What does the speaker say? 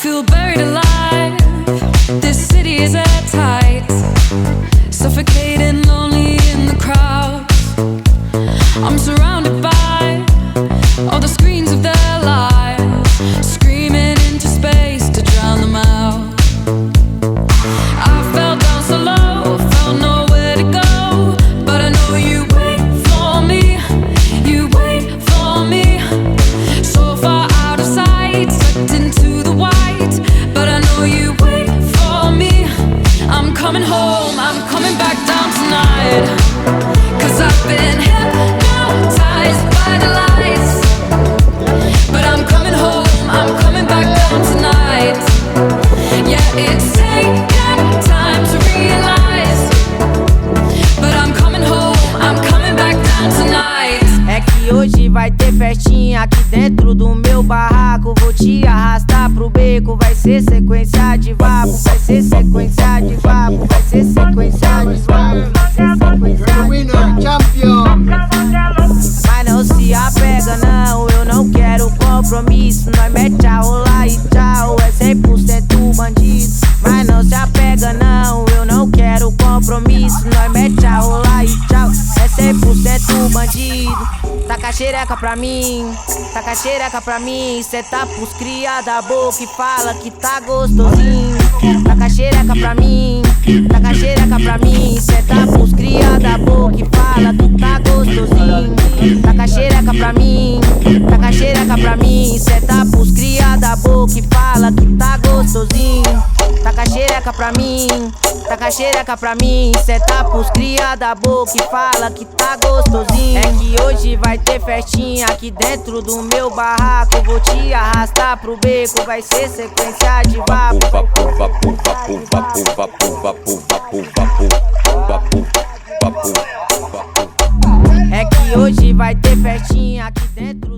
feel buried alive. This city is airtight, suffocating, lonely in the crowd. I'm surrounded by all the screens of their lives, screaming into space to drown them out. I fell down so low, felt nowhere to go, but I know you wait for me, you wait for me. So far out of sight, sucked into the white, but I know you wait for me. I'm coming home, I'm coming back down tonight, 'cause I've been hypnotized by the lights. But I'm coming home, I'm coming back down tonight. Yeah, it's taken time to realize, but I'm coming home, I'm coming back down tonight. É que hoje vai ter festinha aqui dentro do meu barraco. Vou te arrastar pro beco, vai ser sequência de vapo, vai ser sequência de vapo, vai ser sequência de vapo, vai ser sequência de vapo. Mas não se apega não, eu não quero compromisso. Nós mete a rolar e tchau, é 100% bandido. Mas não se apega não, eu não quero compromisso. Nós mete a rolar e tchau, é 100% bandido. Taca a xereca pra mim, taca a xereca pra mim. Cê tá pros cria da boca e fala que tá gostosinho. Taca a xereca pra mim, taca a xereca pra mim. Cê tá pros cria da boca e fala que tá gostosinho. Taca a xereca pra mim, taca a xereca pra mim. Cê tá pros cria da boca e fala que tá gostosinho. Taca a xereca pra mim, taca a xereca pra mim. Cê tá pros cria da boca e fala que tá gostosinho. É que hoje vai ter festinha aqui dentro do meu barraco. Vou te arrastar pro beco, vai ser sequência de vapo. É que hoje vai ter festinha aqui dentro